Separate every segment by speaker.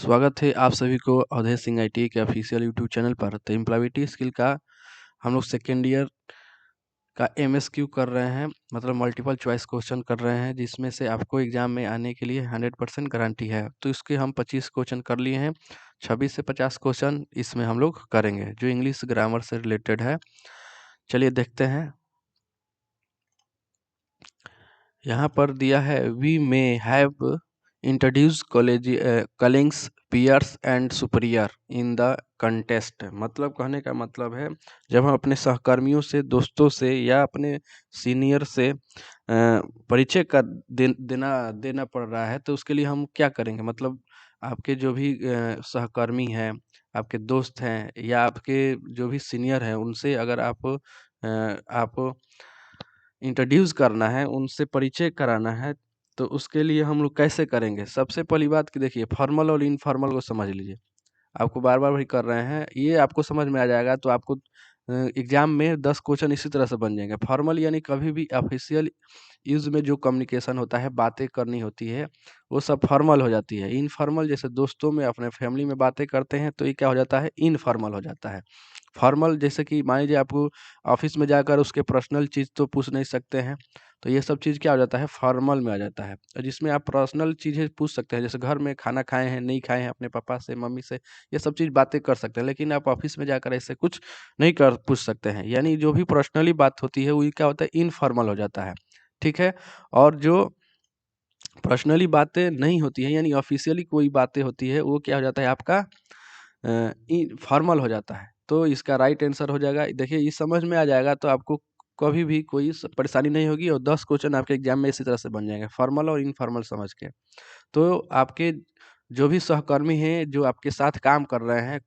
Speaker 1: स्वागत है आप सभी को अवधेश सिंह आईटी के ऑफिशियल यूट्यूब चैनल पर। तो एम्प्लॉयबिलिटी स्किल का हम लोग सेकेंड ईयर का एमएसक्यू कर रहे हैं, मतलब मल्टीपल चॉइस क्वेश्चन कर रहे हैं, जिसमें से आपको एग्जाम में आने के लिए 100% गारंटी है। तो इसके हम 25 क्वेश्चन कर लिए हैं, 26 से 50 क्वेश्चन इसमें हम लोग करेंगे जो इंग्लिश ग्रामर से रिलेटेड है। चलिए देखते हैं। यहाँ पर दिया है we may have introduce colleagues peers and superior in the contest. मतलब कहने का मतलब है, जब हम अपने सहकर्मियों से, दोस्तों से या अपने सीनियर से परिचय का देना पड़ रहा है, तो उसके लिए हम क्या करेंगे। मतलब आपके जो भी सहकर्मी हैं, आपके दोस्त हैं या आपके जो भी सीनियर हैं, उनसे अगर आप इंट्रोड्यूस करना है, उनसे परिचय कराना है, तो उसके लिए हम लोग कैसे करेंगे। सबसे पहली बात कि देखिए, फॉर्मल और इनफॉर्मल को समझ लीजिए। आपको बार-बार वही कर रहे हैं, ये आपको समझ में आ जाएगा तो आपको एग्ज़ाम में 10 क्वेश्चन इसी तरह से बन जाएँगे। फॉर्मल यानी कभी भी ऑफ़िशियल यूज़ में जो कम्युनिकेशन होता है, बातें करनी होती है, वो सब फॉर्मल हो जाती है। इनफॉर्मल जैसे दोस्तों में, अपने फैमिली में बातें करते हैं, तो ये क्या हो जाता है, इनफॉर्मल हो जाता है। फॉर्मल जैसे कि मान लीजिए आपको ऑफ़िस में जाकर उसके पर्सनल चीज़ तो पूछ नहीं सकते हैं, तो ये सब चीज़ क्या हो जाता है, फॉर्मल में आ जाता है। जिसमें आप पर्सनल चीज़ें पूछ सकते हैं, जैसे घर में खाना खाए हैं, नहीं खाए हैं, अपने पापा से, मम्मी से, ये सब चीज़ बातें कर सकते हैं। लेकिन आप ऑफ़िस में जाकर ऐसे कुछ नहीं कर पूछ सकते हैं। यानी जो भी पर्सनली बात होती है, वो क्या होता है, इनफॉर्मल हो जाता है। ठीक है? और जो पर्सनली बातें नहीं होती हैं, यानी ऑफ़िशियली कोई बातें होती है, वो क्या हो जाता है आपका फॉर्मल हो जाता है। तो इसका राइट आंसर हो जाएगा। देखिए, ये समझ में आ जाएगा तो आपको कभी भी कोई परेशानी नहीं होगी और 10 क्वेश्चन आपके एग्जाम में इसी तरह से बन जाएंगे, फॉर्मल और इनफॉर्मल समझ के। तो आपके जो भी सहकर्मी हैं, जो आपके साथ काम कर रहे हैं,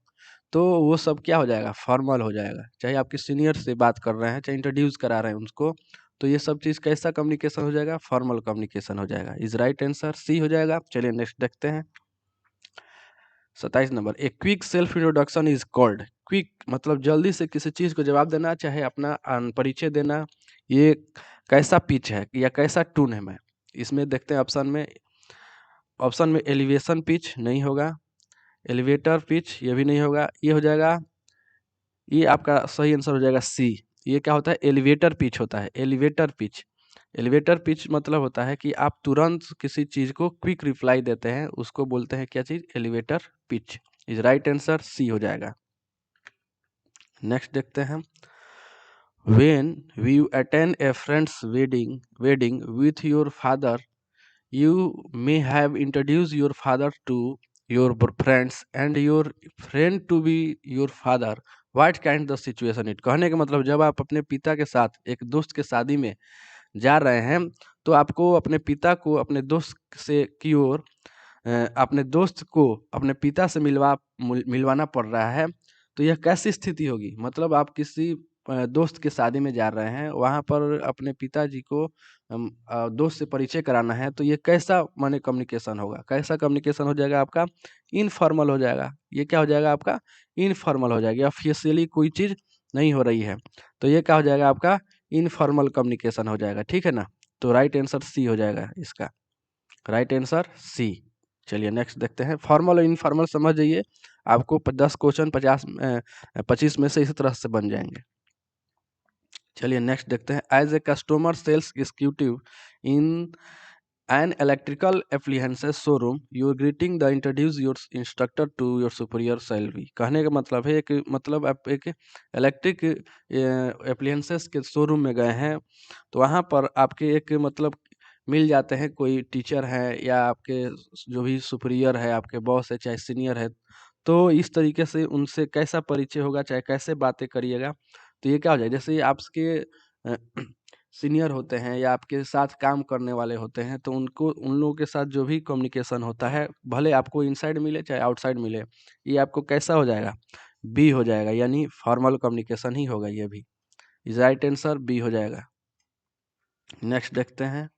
Speaker 1: तो वो सब क्या हो जाएगा, फॉर्मल हो जाएगा। चाहे आपके सीनियर से बात कर रहे हैं, चाहे इंट्रोड्यूस करा रहे हैं उसको, तो ये सब चीज़ कैसा कम्युनिकेशन हो जाएगा, फॉर्मल कम्युनिकेशन हो जाएगा। इज राइट आंसर सी हो जाएगा। चलिए नेक्स्ट देखते हैं। 27 number, a quick self introduction is called. Quick मतलब जल्दी से किसी चीज़ को जवाब देना, चाहे अपना परिचय देना। ये कैसा पिच है या कैसा टून है। मैं इसमें देखते हैं ऑप्शन में एलिवेशन पिच नहीं होगा, एलिवेटर पिच ये भी नहीं होगा, ये हो जाएगा, ये आपका सही आंसर हो जाएगा सी। ये क्या होता है, एलिवेटर पिच होता है। एलिवेटर पिच, एलिवेटर पिच मतलब होता है कि आप तुरंत किसी चीज़ को क्विक रिप्लाई देते हैं, उसको बोलते हैं क्या चीज़, elevator pitch. Is right answer सी हो जाएगा। नेक्स्ट देखते हैं। When you attend a friend's wedding with your father, you may have introduced your father to your friends and your friend to be your father. What kind the situation it? कहने का मतलब, जब आप अपने पिता के साथ एक दोस्त के शादी में जा रहे हैं, तो आपको अपने पिता को अपने दोस्त से की ओर अपने दोस्त को अपने पिता से मिलवाना पड़ रहा है, तो यह कैसी स्थिति होगी। मतलब आप किसी दोस्त के शादी में जा रहे हैं, वहाँ पर अपने पिताजी को दोस्त से परिचय कराना है, तो ये कैसा माने कम्युनिकेशन होगा, कैसा कम्युनिकेशन हो जाएगा आपका, इनफॉर्मल हो जाएगा। ये क्या हो जाएगा आपका, इनफॉर्मल हो जाएगी, ऑफिशियली कोई चीज़ नहीं हो रही है, तो ये क्या हो जाएगा आपका, इनफॉर्मल कम्युनिकेशन हो जाएगा। ठीक है ना, तो राइट आंसर सी हो जाएगा इसका, राइट आंसर सी। चलिए नेक्स्ट देखते हैं। फॉर्मल और इनफॉर्मल समझ जाइए, आपको 10 क्वेश्चन 25 में से इसी तरह से बन जाएंगे। चलिए नेक्स्ट देखते हैं। As a customer sales executive in an electrical appliances showroom, you greeting the introduce your instructor to your superior salary. कहने का मतलब है कि मतलब आप एक इलेक्ट्रिक एप्लीकेंसेस के शोरूम में गए हैं, तो वहाँ पर आपके एक मतलब मिल जाते हैं, कोई टीचर हैं या आपके जो भी सुपीरियर है, आपके बॉस है, चाहे सीनियर है, तो इस तरीके से उनसे कैसा परिचय होगा, चाहे कैसे बातें करिएगा, तो ये क्या हो जाए, जैसे आपके अ, सीनियर होते हैं या आपके साथ काम करने वाले होते हैं, तो उन लोगों के साथ जो भी कम्युनिकेशन होता है, भले आपको इनसाइड मिले चाहे आउटसाइड मिले, ये आपको कैसा हो जाएगा, बी हो जाएगा, यानी फॉर्मल कम्युनिकेशन ही होगा ये भी। इज राइट आंसर बी हो जाएगा। नेक्स्ट देखते हैं।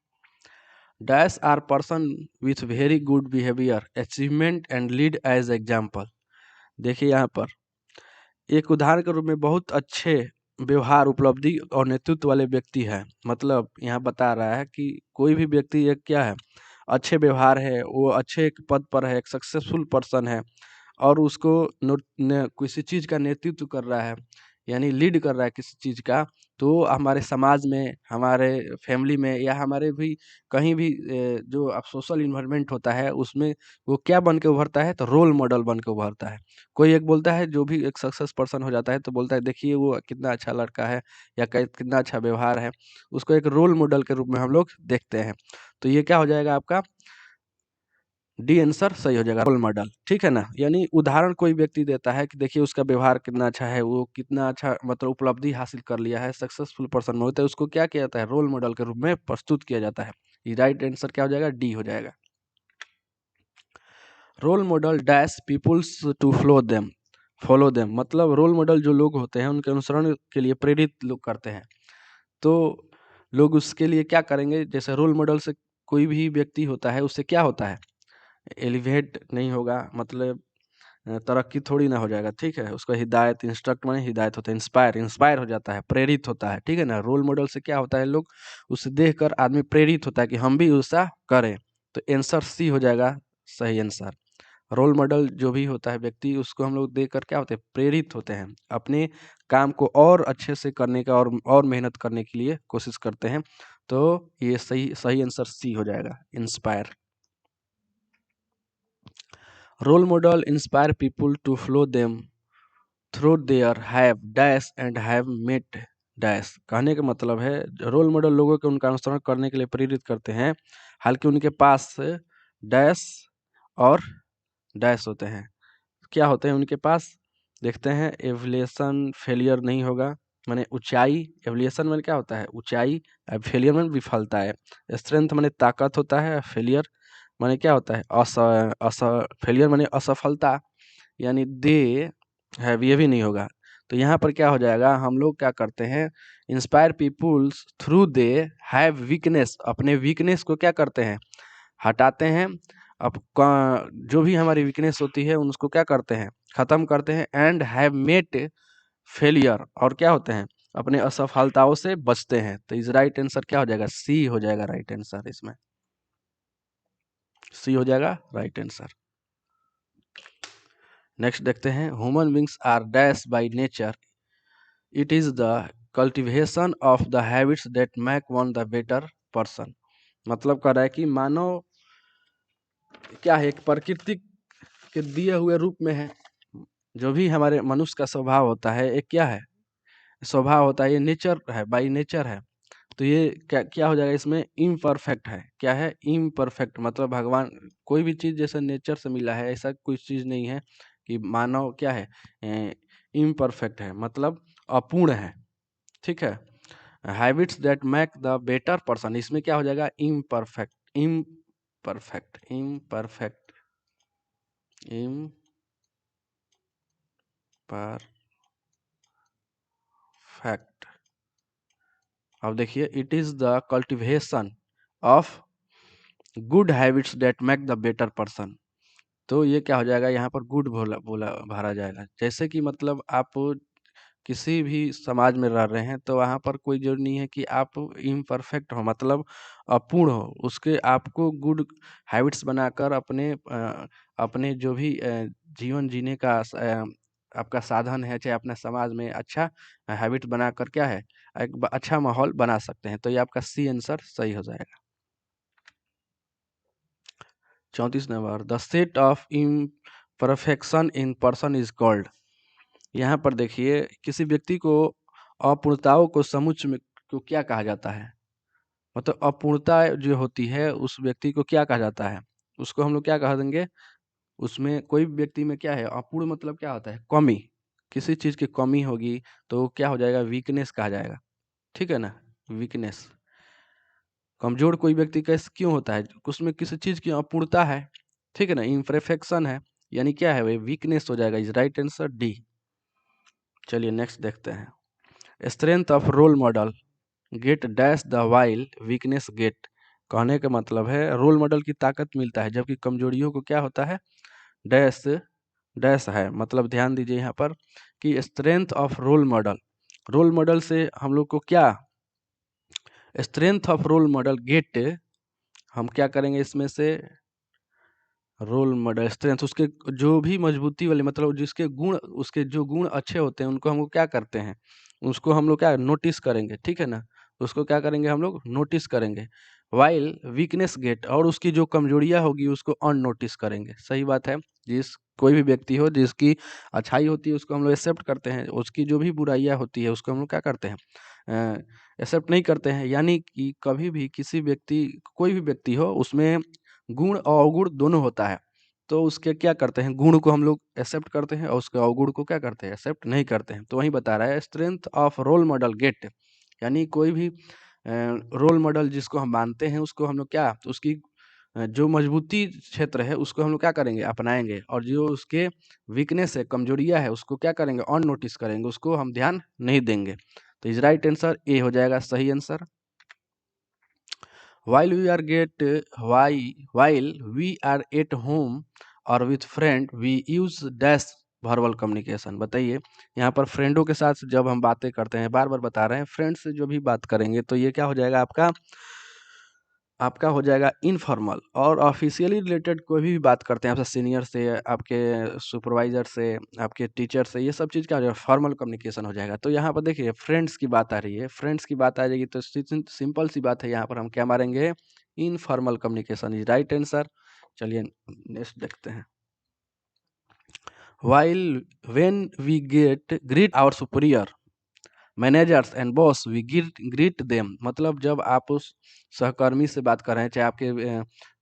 Speaker 1: Dash are person with very good behaviour achievement and lead as example. देखिए यहाँ पर एक उदाहरण के रूप में बहुत अच्छे व्यवहार, उपलब्धि और नेतृत्व वाले व्यक्ति है। मतलब यहाँ बता रहा है कि कोई भी व्यक्ति एक क्या है, अच्छे व्यवहार है, वो अच्छे एक पद पर है, एक सक्सेसफुल पर्सन है और उसको किसी चीज़ का नेतृत्व कर रहा है, यानी लीड कर रहा है किसी चीज़ का, तो हमारे समाज में, हमारे फैमिली में या हमारे भी कहीं भी जो अब सोशल इन्वायरमेंट होता है उसमें वो क्या बन के उभरता है, तो रोल मॉडल बन के उभरता है। कोई एक बोलता है, जो भी एक सक्सेस पर्सन हो जाता है तो बोलता है देखिए वो कितना अच्छा लड़का है या कितना अच्छा व्यवहार है, उसको एक रोल मॉडल के रूप में हम लोग देखते हैं। तो ये क्या हो जाएगा आपका, डी आंसर सही हो जाएगा, रोल मॉडल। ठीक है ना, यानी उदाहरण कोई व्यक्ति देता है कि देखिए उसका व्यवहार कितना अच्छा है, वो कितना अच्छा मतलब उपलब्धि हासिल कर लिया है, सक्सेसफुल पर्सन में होता है, उसको क्या किया जाता है, रोल मॉडल के रूप में प्रस्तुत किया जाता है। ये राइट आंसर क्या हो जाएगा, डी हो जाएगा। Role model dash peoples to follow them, मतलब रोल मॉडल जो लोग होते हैं उनके अनुसरण के लिए प्रेरित लोग करते हैं। तो लोग उसके लिए क्या करेंगे, जैसे रोल मॉडल से कोई भी व्यक्ति होता है उससे क्या होता है, एलिवेट नहीं होगा, मतलब तरक्की थोड़ी ना हो जाएगा। ठीक है, उसको हिदायत, इंस्ट्रक्ट माने हिदायत होता है, इंस्पायर हो जाता है, प्रेरित होता है। ठीक है ना, रोल मॉडल से क्या होता है, लोग उसे देखकर आदमी प्रेरित होता है कि हम भी ऐसा करें। तो आंसर सी हो जाएगा सही आंसर। रोल मॉडल जो भी होता है व्यक्ति, उसको हम लोग देखकर क्या होते हैं, प्रेरित होते हैं, अपने काम को और अच्छे से करने का और मेहनत करने के लिए कोशिश करते हैं। तो ये सही सही आंसर सी हो जाएगा, inspire. Role model inspire people to follow them through their have dash and have met dash. कहने का मतलब है रोल मॉडल लोगों के उनका अनुसरण करने के लिए प्रेरित करते हैं, हालांकि उनके पास डैश और डैश होते हैं। क्या होते हैं उनके पास, देखते हैं। एवल्यूशन फेलियर नहीं होगा, माने ऊंचाई, एवल्यूशन में क्या होता है, ऊंचाई, फेलियर में विफलता है। स्ट्रेंथ माने ताकत होता है, फेलियर माने क्या होता है, फेलियर माने असफलता, यानी दे है, ये भी नहीं होगा। तो यहाँ पर क्या हो जाएगा, हम लोग क्या करते हैं, inspire peoples through they have weakness, अपने वीकनेस को क्या करते हैं, हटाते हैं। अब जो भी हमारी वीकनेस होती है उसको क्या करते हैं, खत्म करते हैं। एंड हैव मेट फेलियर, और क्या होते हैं, अपने असफलताओं से बचते हैं। तो इस राइट आंसर क्या हो जाएगा, सी हो जाएगा राइट आंसर, इसमें सी हो जाएगा राइट आंसर। नेक्स्ट देखते हैं, human beings are dash by nature, it is the cultivation of the habits that make one the better person. मतलब कह रहा है कि मानव क्या है, एक प्रकृति के दिए हुए रूप में है। जो भी हमारे मनुष्य का स्वभाव होता है, एक क्या है, स्वभाव होता है, ये नेचर है, बाई नेचर है। तो ये क्या क्या हो जाएगा, इसमें इम्परफेक्ट है। क्या है, इम्परफेक्ट, मतलब भगवान कोई भी चीज़ जैसे नेचर से मिला है, ऐसा कोई चीज़ नहीं है कि मानव क्या है, इम्परफेक्ट है, मतलब अपूर्ण है। ठीक है, habits that make the better person, इसमें क्या हो जाएगा, इम्परफेक्ट, इम्परफेक्ट, इम्परफेक्ट, इम्परफेक्ट। अब देखिए, it is the cultivation of good habits that make the better person. तो ये क्या हो जाएगा, यहाँ पर गुड बोला बोला भरा जाएगा। जैसे कि मतलब आप किसी भी समाज में रह रहे हैं तो वहाँ पर कोई जरूरी नहीं है कि आप इम्परफेक्ट हो, मतलब अपूर्ण हो। उसके आपको गुड हैबिट्स बनाकर अपने जो भी जीवन जीने का आपका साधन है, चाहे अपने समाज में अच्छा हैबिट बनाकर क्या है, एक अच्छा माहौल बना सकते हैं। तो ये आपका सी आंसर सही हो जाएगा। 34 number, the set of imperfection in person is called. यहाँ पर देखिए, किसी व्यक्ति को अपूर्णताओं को समुच्चय में को क्या कहा जाता है, मतलब अपूर्णता जो होती है उस व्यक्ति को क्या कहा जाता है, उसको हम लोग क्या कह देंगे। उसमें कोई भी व्यक्ति में क्या है, अपूर्ण मतलब क्या होता है, कमी, किसी चीज़ की कमी होगी तो क्या हो जाएगा, वीकनेस कहा जाएगा। ठीक है ना, वीकनेस। कमजोर कोई व्यक्ति कैसे क्यों होता है, उसमें किसी चीज़ की अपूर्णता है। ठीक है ना, इम्परफेक्शन है, यानी क्या है, वही वीकनेस हो जाएगा। Is right answer d. चलिए नेक्स्ट देखते हैं, strength of role model get dash the while weakness get. कहने का मतलब है रोल मॉडल की ताकत मिलता है, जबकि कमजोरियों को क्या होता है, डैश डैश है। मतलब ध्यान दीजिए यहाँ पर कि strength of role model, role model से हम लोग को क्या, strength of role model get हम क्या करेंगे इसमें से रोल मॉडल स्ट्रेंथ, उसके जो भी मजबूती वाले मतलब जिसके गुण, उसके जो गुण अच्छे होते हैं उनको हम लोग क्या करते हैं, उसको हम लोग क्या नोटिस करेंगे, ठीक है ना। उसको क्या करेंगे हम लोग नोटिस करेंगे। वाइल वीकनेस गेट, और उसकी जो कमजोरियां होगी उसको अननोटिस करेंगे। सही बात है। जिस कोई भी व्यक्ति हो जिसकी अच्छाई होती है उसको हम लोग एक्सेप्ट करते हैं, उसकी जो भी बुराइयां होती है उसको हम लोग क्या करते हैं, एक्सेप्ट नहीं करते हैं। यानी कि कभी भी किसी व्यक्ति, कोई भी व्यक्ति हो उसमें गुण और अवगुण दोनों होता है। तो उसके क्या करते हैं, गुण को हम लोग एक्सेप्ट करते हैं और उसके अवगुण को क्या करते हैं, एक्सेप्ट नहीं करते हैं। तो वही बता रहा है strength of role model get, यानी कोई भी रोल मॉडल जिसको हम मानते हैं उसको हम लोग क्या, उसकी जो मजबूती क्षेत्र है उसको हम लोग क्या करेंगे, अपनाएंगे, और जो उसके वीकनेस है, कमजोरियां है, उसको क्या करेंगे, ऑन नोटिस करेंगे, उसको हम ध्यान नहीं देंगे। तो इज राइट आंसर ए हो जाएगा सही answer. While we are get why while we are at home or with friend we use dash verbal communication। बताइए, यहाँ पर फ्रेंडों के साथ जब हम बातें करते हैं, बार बार बता रहे हैं, फ्रेंड से जो भी बात करेंगे तो ये क्या हो जाएगा आपका, आपका हो जाएगा इनफॉर्मल। और ऑफिशियली रिलेटेड कोई भी बात करते हैं आपसे, सीनियर से, आपके सुपरवाइजर से, आपके टीचर से, ये सब चीज़ क्या हो जाएगा, फॉर्मल कम्युनिकेशन हो जाएगा। तो यहाँ पर देखिए फ्रेंड्स की बात आ रही है, फ्रेंड्स की बात आ जाएगी तो सिंपल सी बात है, यहाँ पर हम क्या मारेंगे, informal communication is right answer. चलिए नेक्स्ट देखते हैं। while when we get greet our superior managers and boss we greet them, मतलब जब आप उस सहकर्मी से बात कर रहे हैं, चाहे आपके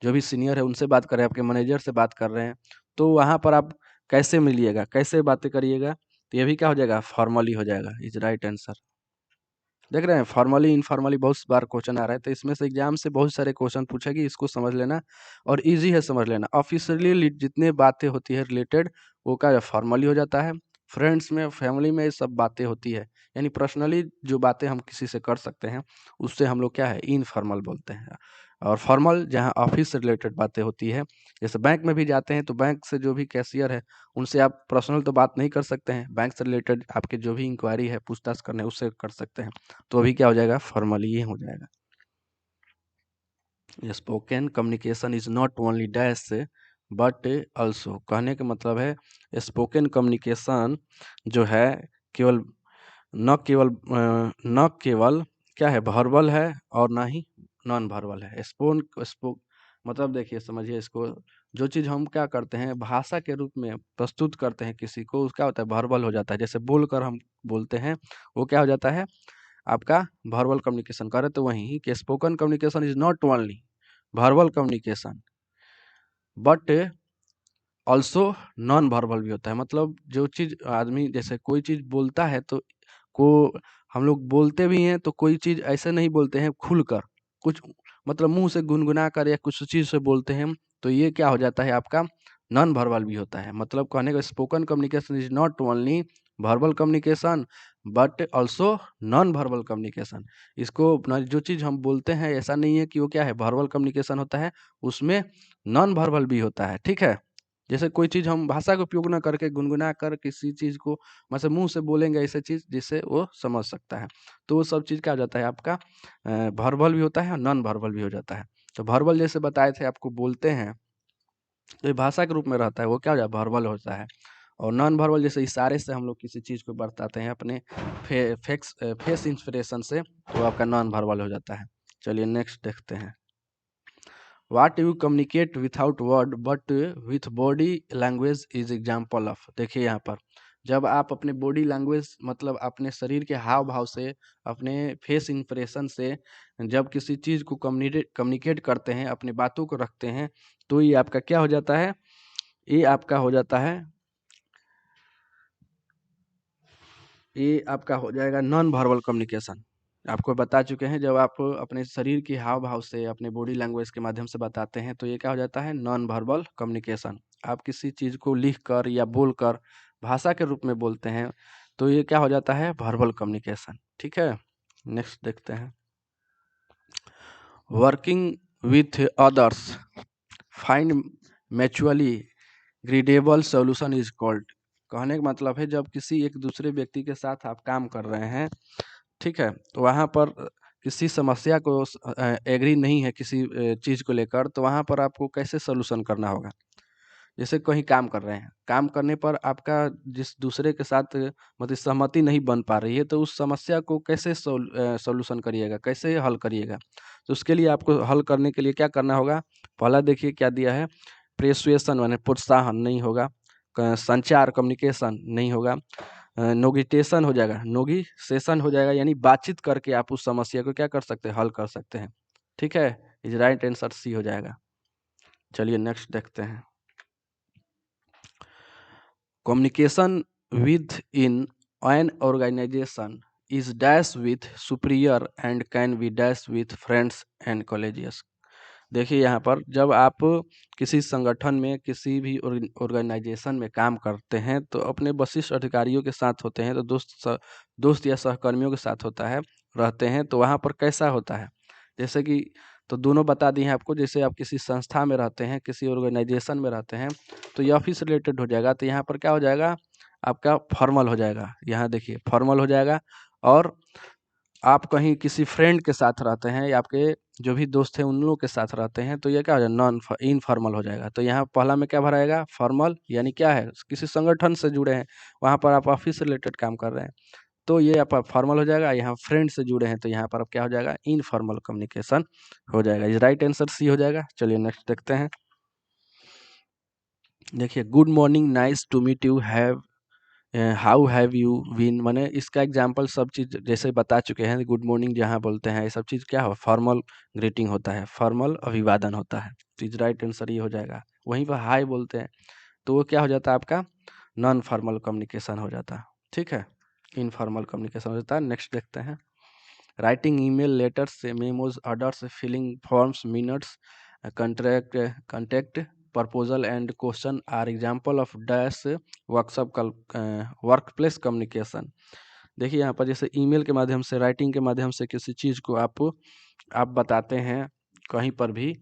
Speaker 1: जो भी सीनियर है उनसे बात कर रहे हैं, आपके मैनेजर से बात कर रहे हैं, तो वहाँ पर आप कैसे मिलिएगा, कैसे बातें करिएगा, तो ये भी क्या हो जाएगा, फॉर्मली हो जाएगा इज राइट आंसर। देख रहे हैं फॉर्मली इनफॉर्मली बहुत बार क्वेश्चन आ रहा है, तो इसमें से एग्जाम से बहुत सारे क्वेश्चन पूछेगी, इसको समझ लेना और इजी है समझ लेना। ऑफिशियली जितने बातें होती है रिलेटेड वो क्या फॉर्मली हो जाता है, फ्रेंड्स में, फैमिली में ये सब बातें होती है, यानी पर्सनली जो बातें हम किसी से कर सकते हैं उससे हम लोग क्या है, इनफॉर्मल बोलते हैं। और फॉर्मल जहाँ ऑफिस से रिलेटेड बातें होती है, जैसे बैंक में भी जाते हैं तो बैंक से जो भी कैशियर है उनसे आप पर्सनल तो बात नहीं कर सकते हैं, बैंक से रिलेटेड आपके जो भी इंक्वायरी है, पूछताछ करने उससे कर सकते हैं। तो अभी क्या हो जाएगा, फॉर्मली ये हो जाएगा। Spoken communication is not only dash but also, कहने का मतलब है स्पोकन कम्युनिकेशन जो है केवल, न केवल क्या है, वर्बल है और ना ही नॉन वर्बल है। स्पोक मतलब देखिए समझिए इसको, जो चीज़ हम क्या करते हैं भाषा के रूप में प्रस्तुत करते हैं किसी को, उसका होता है वर्बल हो जाता है। जैसे बोलकर हम बोलते हैं वो क्या हो जाता है आपका वर्बल कम्युनिकेशन। करे तो वही कि spoken communication is not only verbal communication but also non verbal भी होता है। मतलब जो चीज़ आदमी, जैसे कोई चीज़ बोलता है तो को हम लोग बोलते भी हैं, तो कोई चीज़ ऐसे नहीं बोलते हैं खुलकर, कुछ मतलब मुंह से गुनगुना कर या कुछ चीज़ से बोलते हैं, तो ये क्या हो जाता है आपका नॉन वर्बल भी होता है। मतलब कहने का spoken communication is not only verbal communication but also non verbal communication. इसको जो चीज़ हम बोलते हैं ऐसा नहीं है कि वो क्या है वर्बल कम्युनिकेशन होता है, उसमें नॉन वर्बल भी होता है, ठीक है। जैसे कोई चीज़ हम भाषा का उपयोग ना करके गुनगुना कर किसी चीज़ को मतलब मुँह से बोलेंगे ऐसे चीज़ जिससे वो समझ सकता है, तो वो सब चीज़ क्या हो जाता है आपका वर्बल भी होता है और नॉन वर्बल भी हो जाता है। तो वर्बल जैसे बताए थे आपको बोलते हैं, तो ये भाषा के रूप में रहता है, वो क्या हो जाता है वर्बल होता है। और नॉन वर्बल जैसे इशारे से हम लोग किसी चीज़ को बताते हैं अपने फेस इंस्पिरेशन से, तो आपका नॉन वर्बल हो जाता है। चलिए नेक्स्ट देखते हैं। What you communicate without word but with body language is example of. देखिए यहाँ पर जब आप अपने बॉडी लैंग्वेज मतलब अपने शरीर के हाव भाव से, अपने फेस इंप्रेशन से जब किसी चीज़ को कम्युनिकेट करते हैं, अपनी बातों को रखते हैं, तो ये आपका क्या हो जाता है, ये आपका हो जाता है, ये आपका हो जाएगा नॉन वर्बल कम्युनिकेशन। आपको बता चुके हैं जब आप अपने शरीर के हाव भाव से, अपने बॉडी लैंग्वेज के माध्यम से बताते हैं, तो ये क्या हो जाता है नॉन वर्बल कम्युनिकेशन। आप किसी चीज़ को लिख कर या बोल कर भाषा के रूप में बोलते हैं, तो ये क्या हो जाता है वर्बल कम्युनिकेशन, ठीक है। नेक्स्ट देखते हैं। Working with others find mutually agreeable solution is called. कहने का मतलब है जब किसी एक दूसरे व्यक्ति के साथ आप काम कर रहे हैं, ठीक है, तो वहाँ पर किसी समस्या को एग्री नहीं है किसी चीज़ को लेकर, तो वहाँ पर आपको कैसे सॉल्यूशन करना होगा। जैसे कहीं काम कर रहे हैं, काम करने पर आपका जिस दूसरे के साथ मतलब सहमति नहीं बन पा रही है, तो उस समस्या को कैसे सॉल्यूशन करिएगा, कैसे हल करिएगा? तो उसके लिए आपको हल करने के लिए क्या करना होगा? पहला देखिए क्या दिया है, पर्सुएशन माने प्रोत्साहन नहीं होगा, संचार कम्युनिकेशन नहीं होगा, नोगिटेशन हो जाएगा, नोगिसेशन हो जाएगा, यानी बातचीत करके आप उस समस्या को क्या कर सकते हैं, हल कर सकते हैं। ठीक है, इज राइट आंसर सी हो जाएगा। चलिए नेक्स्ट देखते हैं। Communication within an organization is dash with superior and can be dash with friends and colleagues. देखिए यहाँ पर जब आप किसी संगठन में किसी भी ऑर्गेनाइजेशन में काम करते हैं तो अपने वरिष्ठ अधिकारियों के साथ होते हैं, तो दोस्त या सहकर्मियों के साथ होता है रहते हैं, तो वहाँ पर कैसा होता है, जैसे कि तो दोनों बता दिए हैं आपको। जैसे आप किसी संस्था में रहते हैं, किसी ऑर्गेनाइजेशन में रहते हैं, तो ये ऑफिस रिलेटेड हो जाएगा, तो यहाँ पर क्या हो जाएगा, आपका फॉर्मल हो जाएगा। यहाँ देखिए फॉर्मल हो जाएगा। और आप कहीं किसी फ्रेंड के साथ रहते हैं या आपके जो भी दोस्त हैं उन लोगों के साथ रहते हैं, तो ये क्या हो जाएगा, नॉन इनफॉर्मल हो जाएगा। तो यहाँ पहला में क्या भराएगा, फॉर्मल, यानी क्या है, किसी संगठन से जुड़े हैं, वहाँ पर आप ऑफिस से रिलेटेड काम कर रहे हैं, तो ये आपका फॉर्मल हो जाएगा। यहाँ फ्रेंड से जुड़े हैं, तो यहाँ पर अब क्या हो जाएगा, इनफॉर्मल कम्युनिकेशन हो जाएगा। ये राइट आंसर सी हो जाएगा। चलिए नेक्स्ट देखते हैं। देखिए good morning, nice to meet you, have how have you been, माने इसका एग्जाम्पल सब चीज़ जैसे बता चुके हैं। गुड मॉर्निंग जहाँ बोलते हैं, ये सब चीज़ क्या हो, फॉर्मल ग्रीटिंग होता है, फॉर्मल अभिवादन होता है। तो इज राइट आंसर ये हो जाएगा। वहीं पर हाय बोलते हैं तो वो क्या हो जाता है, आपका नॉन फॉर्मल कम्युनिकेशन हो जाता है। ठीक है, इनफॉर्मल कम्युनिकेशन हो जाता है। नेक्स्ट देखते हैं। Writing email, letters, memos, orders, filling forms, minutes, contact, proposal and question are example of dash workshop workplace communication. देखिए यहाँ पर जैसे ईमेल के माध्यम से, राइटिंग के माध्यम से किसी चीज़ को आप बताते हैं कहीं पर भी,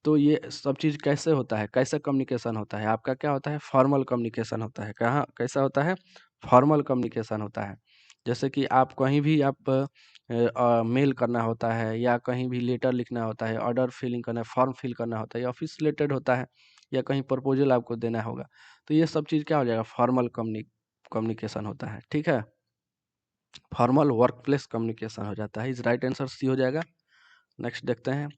Speaker 1: तो ये सब चीज़ कैसे होता है, कैसे कम्युनिकेशन होता है, आपका क्या होता है, फॉर्मल कम्युनिकेशन होता है। कहाँ कैसा होता है, फॉर्मल कम्युनिकेशन होता है। जैसे कि आप कहीं भी आप मेल करना होता है, या कहीं भी लेटर लिखना होता है, ऑर्डर फिलिंग करना है, फॉर्म फिल करना होता है, या ऑफिस रिलेटेड होता है, या कहीं प्रपोजल आपको देना होगा, तो ये सब चीज़ क्या हो जाएगा, फॉर्मल कम्युनिकेशन होता है। ठीक है, फॉर्मल वर्कप्लेस कम्युनिकेशन हो जाता है। इस राइट आंसर सी हो जाएगा। नेक्स्ट देखते हैं।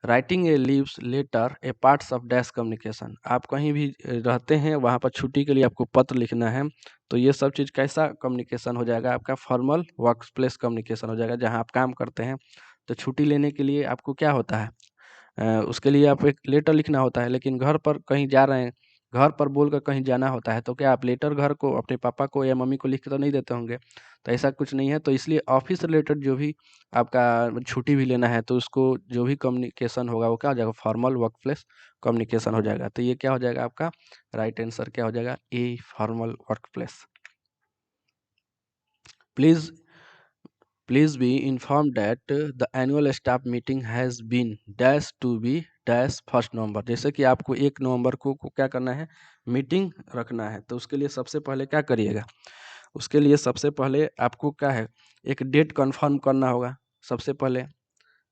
Speaker 1: Writing a leaves letter a parts of dash communication, आप कहीं भी रहते हैं, वहाँ पर छुट्टी के लिए आपको पत्र लिखना है, तो ये सब चीज़ कैसा कम्युनिकेशन हो जाएगा, आपका फॉर्मल वर्क प्लेस कम्युनिकेशन हो जाएगा। जहाँ आप काम करते हैं, तो छुट्टी लेने के लिए आपको क्या होता है, उसके लिए आप एक लेटर लिखना होता है, लेकिन घर पर कहीं जा रहे हैं, घर पर बोलकर कहीं जाना होता है, तो क्या आप लेटर घर को अपने पापा को या मम्मी को लिख के तो नहीं देते होंगे, तो ऐसा कुछ नहीं है। तो इसलिए ऑफिस रिलेटेड जो भी आपका छुट्टी भी लेना है, तो उसको जो भी कम्युनिकेशन होगा वो क्या हो जाएगा, फॉर्मल वर्क प्लेस कम्युनिकेशन हो जाएगा। तो ये क्या हो जाएगा, आपका राइट आंसर क्या हो जाएगा, A, formal workplace. Please Please be informed that the annual staff meeting has been dash to be dash first November. जैसे कि आपको 1 नवंबर को क्या करना है, मीटिंग रखना है, तो उसके लिए सबसे पहले क्या करिएगा, उसके लिए सबसे पहले आपको क्या है, एक डेट कंफर्म करना होगा। सबसे पहले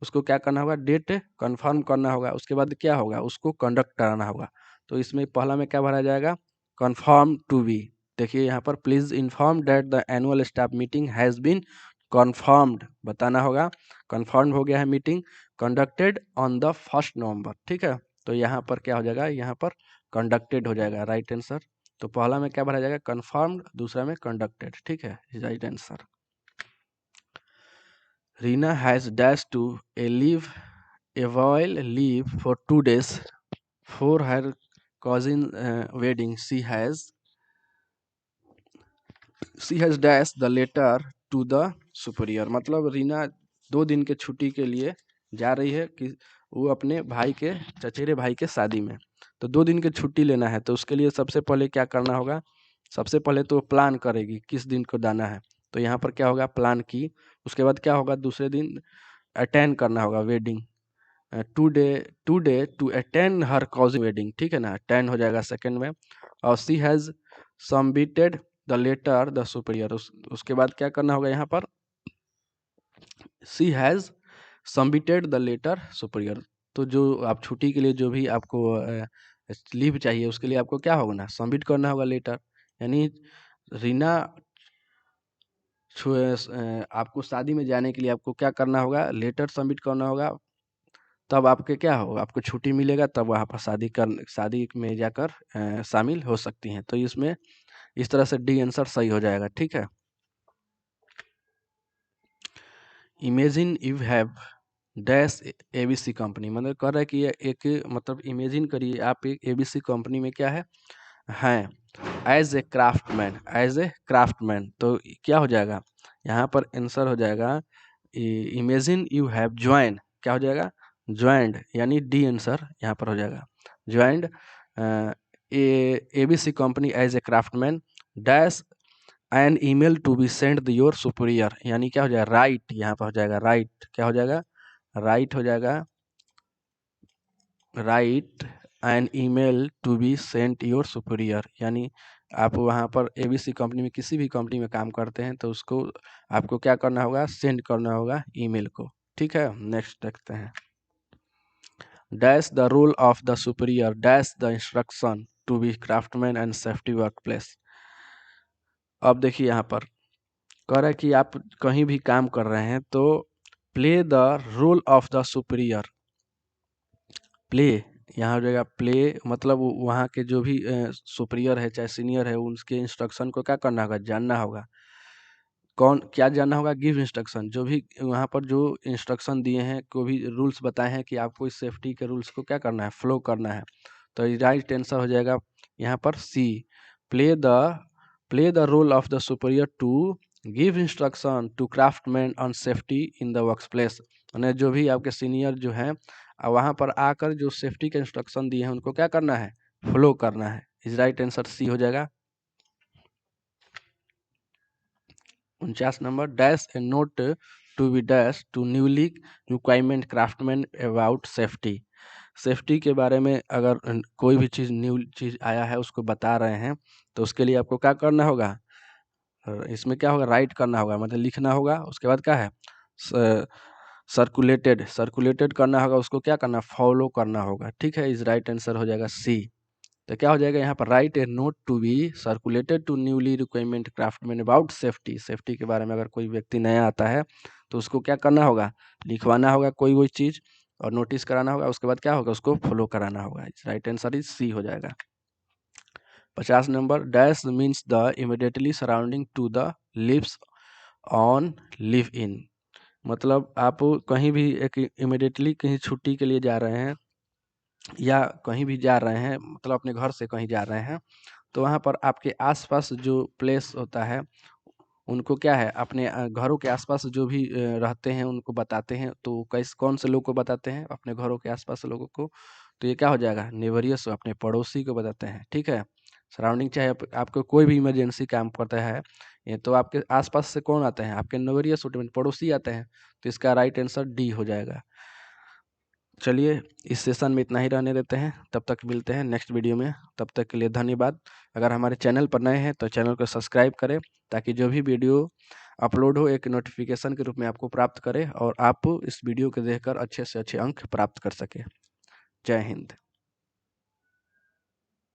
Speaker 1: उसको क्या करना होगा, डेट कंफर्म करना होगा। उसके बाद क्या होगा, उसको कंडक्ट कराना होगा। तो इसमें पहला में क्या भरा जाएगा, कंफर्म टू बी। देखिए यहाँ पर please inform that the annual staff meeting has been confirmed, बताना होगा, कन्फर्म हो गया है meeting, conducted on the 1 November. ठीक है, तो यहाँ पर क्या हो जाएगा, यहाँ पर कंडक्टेड हो जाएगा, राइट आंसर। तो पहला में क्या भरा जाएगा, कन्फर्म्ड, दूसरा में कंडक्टेड। ठीक है, right answer. Rina has dashed to a leave avoid leave for 2 days for her cousin wedding. She has dashed the letter to the superior। मतलब रीना 2 दिन के छुट्टी के लिए जा रही है कि वो अपने भाई के, चचेरे भाई के शादी में, तो 2 दिन की छुट्टी लेना है। तो उसके लिए सबसे पहले क्या करना होगा, सबसे पहले तो प्लान करेगी किस दिन को जाना है, तो यहाँ पर क्या होगा, प्लान की। उसके बाद क्या होगा, दूसरे दिन अटेंड करना होगा wedding, two day to attend her cousin's wedding. ठीक है ना, अटेंड हो जाएगा सेकंड में। और she has submitted the letter the superior, उसके बाद क्या करना होगा, यहाँ पर she has submitted the letter superior. तो जो आप छुट्टी के लिए जो भी आपको लीव चाहिए उसके लिए आपको क्या होगा ना, सबमिट करना होगा लेटर। यानी रीना आपको शादी में जाने के लिए आपको क्या करना होगा, लेटर सबमिट करना होगा। तब आपके क्या होगा, आपको छुट्टी मिलेगा, तब वहाँ पर शादी में जाकर शामिल हो सकती हैं। तो इसमें इस तरह से डी आंसर सही हो जाएगा। ठीक है। Imagine you have dash ABC company, मतलब कह रहा है कि ये एक मतलब इमेजिन करिए आप एक एबीसी कंपनी में क्या है हैं एज ए क्राफ्टमैन। तो क्या हो जाएगा यहाँ पर आंसर हो जाएगा इमेजिन यू हैव ज्वाइन, क्या हो जाएगा ज्वाइंड, यानी डी आंसर यहाँ पर हो जाएगा joined ABC company as a craftsman dash an email to be send your superior, यानी क्या हो जाएगा राइट, यहाँ पर हो जाएगा राइट, क्या हो जाएगा राइट हो जाएगा write an email to be sent your superior. यानी आप वहाँ पर एबीसी कंपनी में किसी भी कंपनी में काम करते हैं तो उसको आपको क्या करना होगा, सेंड करना होगा ईमेल को। ठीक है, नेक्स्ट देखते हैं। Dash the role of the superior dash the instruction to be craftsman and safety work place. अब देखिए यहाँ पर कह रहा है कि आप कहीं भी काम कर रहे हैं तो play the role of the superior. Play यहाँ हो जाएगा प्ले, मतलब वहाँ के जो भी सुपीरियर है चाहे सीनियर है उनके इंस्ट्रक्शन को क्या करना होगा, जानना होगा। कौन क्या जानना होगा, गिव इंस्ट्रक्शन, जो भी वहाँ पर जो इंस्ट्रक्शन दिए हैं, कोई भी रूल्स बताए हैं कि आपको इस सेफ्टी के रूल्स को क्या करना है, फॉलो करना है। तो राइट आंसर हो जाएगा यहाँ पर C, play the play the role of the superior to give instruction to craftsman on safety in the workplace. यानी जो भी आपके सीनियर जो हैं वहाँ पर आकर जो सेफ्टी के इंस्ट्रक्शन दिए हैं उनको क्या करना है, फॉलो करना है। इस राइट आंसर सी हो जाएगा। 49 number dash a note to be dash to newly requirement craftsman about safety. Safety के बारे में अगर कोई भी चीज़ न्यू चीज़ आया है उसको बता रहे हैं तो उसके लिए आपको क्या करना होगा, इसमें क्या होगा राइट करना होगा, मतलब लिखना होगा। उसके बाद क्या है सर्कुलेटेड करना होगा, उसको क्या करना, फॉलो करना होगा। ठीक है, इस राइट आंसर हो जाएगा सी। तो क्या हो जाएगा यहाँ पर write a note to be circulated to newly requirement craftsman about safety. Safety के बारे में अगर कोई व्यक्ति नया आता है तो उसको क्या करना होगा, लिखवाना होगा कोई वही चीज़ और नोटिस कराना होगा। उसके बाद क्या होगा, उसको फॉलो कराना होगा। राइट आंसर इज सी हो जाएगा। 50 number dash means the immediately surrounding to the lives on live in. मतलब आप कहीं भी एक इमिडिएटली कहीं छुट्टी के लिए जा रहे हैं या कहीं भी जा रहे हैं, मतलब अपने घर से कहीं जा रहे हैं तो वहाँ पर आपके आसपास जो प्लेस होता है उनको क्या है, अपने घरों के आसपास जो भी रहते हैं उनको बताते हैं। तो कौन से लोग को बताते हैं, अपने घरों के आसपास लोगों को। तो ये क्या हो जाएगा, नेबरियस, अपने पड़ोसी को बताते हैं। ठीक है, सराउंडिंग चाहे आपको कोई भी इमरजेंसी काम करता है ये तो आपके आसपास से कौन आते हैं, आपके नेबरियस पड़ोसी आते हैं। तो इसका राइट आंसर डी हो जाएगा। चलिए इस सेशन में इतना ही रहने देते हैं, तब तक मिलते हैं नेक्स्ट वीडियो में। तब तक के लिए धन्यवाद। अगर हमारे चैनल पर नए हैं तो चैनल को सब्सक्राइब करें ताकि जो भी वीडियो अपलोड हो एक नोटिफिकेशन के रूप में आपको प्राप्त करे और आप इस वीडियो को देखकर अच्छे से अच्छे अंक प्राप्त कर सकें। जय हिंद।